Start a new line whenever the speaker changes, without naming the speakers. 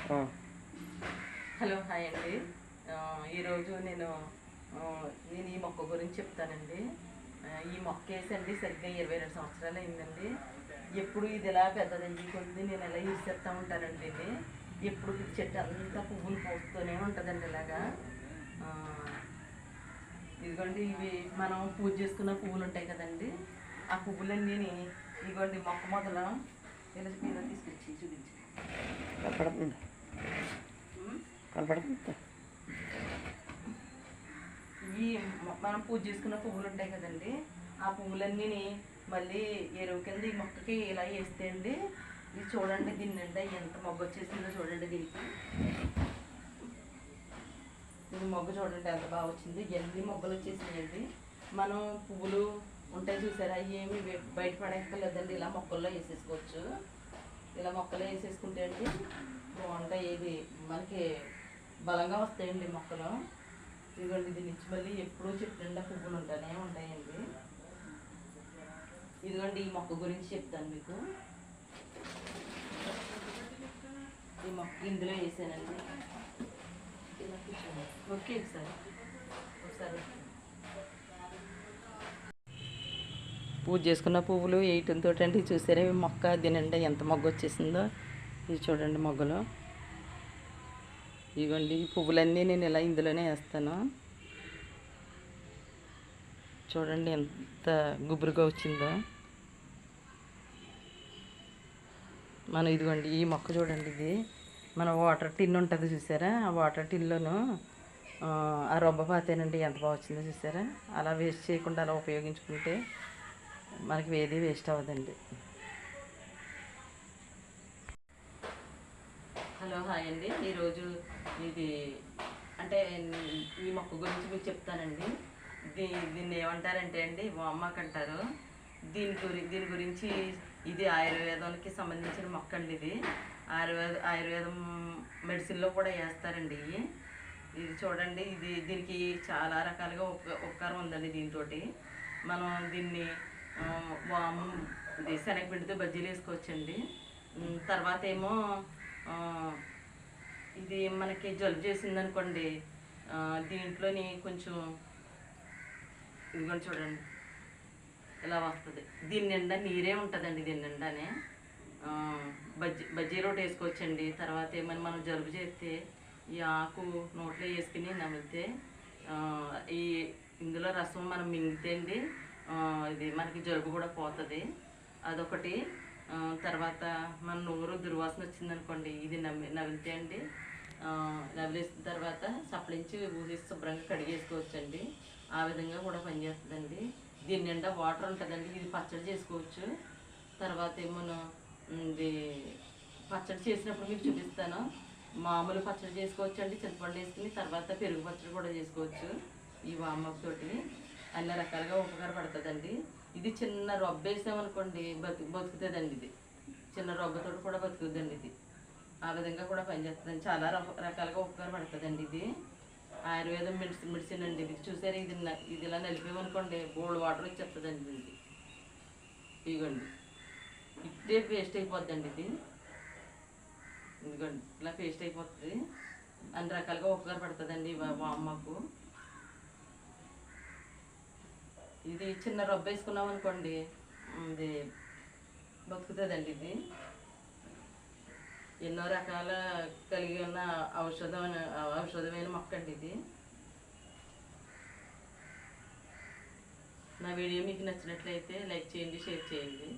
Hello hi అండి. ఈరోజు నేను ఈ మొక్క గురించి చెప్తానండి. ఈ మొక్క వేసండి సరిగ్గా 22 సంవత్సరాలు అయిందండి. ఎప్పుడు ఇది ఇలా పెద్దదండి కొద్ది నేను ఇలా యూజ్ చేస్తూ ఉంటానండి. ఇది ఎప్పుడు చెట్టు అంతా పువ్వులు పోస్తూనే ఉంటుందండి ఇలాగా. ఇదిగోండి ఇవి మనం పూజ చేసుకున్న పువ్వులు ఉంటాయి కదండి, ఆ పువ్వులన్నీ ఇదిగోండి మొక్క మొదలు ఇలా తీసుకొచ్చి చూపించి కనపడుతుంది. ఈ మనం పూజ చేసుకున్న పువ్వులు ఉంటాయి కదండి, ఆ పువ్వులన్నీ మళ్ళీ ఎరువు కింద ఈ మొక్కకి ఇలా వేస్తే అండి, ఇది చూడండి దీని నిండా ఎంత మొగ్గ వచ్చేసిందో చూడండి. దీనికి ఇది మొగ్గ చూడండి ఎంత బాగా వచ్చింది. ఎన్ని మొగ్గలు వచ్చేసినాయండి. మనం పువ్వులు ఉంటాయి చూసారా, అవి ఏమి బయట పడక్కర్లేదండి, ఇలా మొక్కల్లో వేసేసుకోవచ్చు. ఇలా మొక్కలు వేసేసుకుంటే అండి బాగుంటాయి. ఇది మనకి బలంగా వస్తాయండి మొక్కలు. ఇదిగోండి దీని నుంచి మళ్ళీ ఎప్పుడూ చెట్టు నిండా పువ్వులు ఉంటానే ఉంటాయండి. ఇదిగోండి ఈ మొక్క గురించి చెప్తాను మీకు. ఈ మొక్క ఇందులో వేసానండి. ఓకే ఒకసారి పూజ చేసుకున్న పువ్వులు వేయటంతో అండి చూసారా, మొక్క దీనిండా ఎంత మొగ్గ వచ్చేసిందో. ఇది చూడండి మొగ్గలు. ఇదిగోండి ఈ పువ్వులన్నీ నేను ఇలా ఇందులోనే వేస్తాను. చూడండి ఎంత గుబురుగా వచ్చిందో. మనం ఇదిగోండి ఈ మొక్క చూడండి, ఇది మన వాటర్ టిన్ ఉంటుంది చూసారా, ఆ వాటర్ టిన్లోను ఆ రొబ్బ పాతేనండి ఎంత బాగా వచ్చిందో చూసారా. అలా వేస్ట్ చేయకుండా అలా ఉపయోగించుకుంటే మనకి ఏది వేస్ట్ అవ్వదండి. హలో హాయ్ అండి. ఈరోజు ఇది అంటే ఈ మొక్క గురించి మీకు చెప్తానండి. దీన్ని ఏమంటారంటే అండి వామాకు అంటారు. దీని గురించి ఇది ఆయుర్వేదానికి సంబంధించిన మొక్క అండి. ఇది ఆయుర్వేదం మెడిసిన్లో కూడా వేస్తారండి. ఇది చూడండి, దీనికి చాలా రకాలుగా ఉపకారం ఉందండి. దీంతో మనం దీన్ని వాము ఇది శనగపిండితో బజ్జీలు వేసుకోవచ్చండి. తర్వాత ఏమో ఇది మనకి జలుబు చేసిందనుకోండి, దీంట్లోని కొంచెం ఇదిగోండి చూడండి ఇలా వస్తుంది. దీని నిండా నీరే ఉంటుందండి. దీని నిండానే బజ్జీ రోటి వేసుకోవచ్చండి. తర్వాత ఏమైనా మనం జలుబు చేస్తే ఈ ఆకు నోట్లో వేసుకుని నమిలితే ఇందులో రసం మనం మింగితే అండి ఇది మనకి జలుబు కూడా పోతుంది. అదొకటి. తర్వాత మన నోరు దుర్వాసన వచ్చిందనుకోండి, ఇది నవిలితే అండి నవిలేసిన తర్వాత సప్పలించి ఊసేసి శుభ్రంగా కడిగేసుకోవచ్చండి. ఆ విధంగా కూడా పనిచేస్తుందండి. దీని నిండా వాటర్ ఉంటుందండి. ఇది పచ్చడి చేసుకోవచ్చు. తర్వాత ఏమో ఇది పచ్చడి చేసినప్పుడు మీకు చూపిస్తాను. మామూలు పచ్చడి చేసుకోవచ్చు అండి, చింతపండు వేసుకుని. తర్వాత పెరుగు పచ్చడి కూడా చేసుకోవచ్చు. ఈ వామాకు తోటి అన్ని రకాలుగా ఉపకారపడుతుందండి. ఇది చిన్న రొబ్బ వేసామనుకోండి బతుకుతుందండి. ఇది చిన్న రొబ్బతో కూడా బతుకుతుందండి. ఇది ఆ విధంగా కూడా పనిచేస్తుందండి. చాలా రకాలుగా ఉపకారపడుతుందండి. ఇది ఆయుర్వేదం మెడిసిన్ అండి. ఇది చూసారు, ఇది ఇలా నలిపేమనుకోండి బోల్డ్ వాటర్ వచ్చేస్తుందండి. ఇది ఇదిగోండి ఇట్టే పేస్ట్ అయిపోద్దండి. ఇది ఇదిగోండి ఇలా పేస్ట్ అయిపోతుంది. అన్ని రకాలుగా ఉపకారపడుతుందండి వామాకు. ఇది చిన్న రొబ్బ వేసుకున్నాం అనుకోండి, ఇది బతుకుతుందండి. ఇది ఎన్నో రకాల కలిగి ఉన్న ఔషధమైన మొక్క అండి. ఇది నా వీడియో మీకు నచ్చినట్లయితే లైక్ చేయండి, షేర్ చేయండి.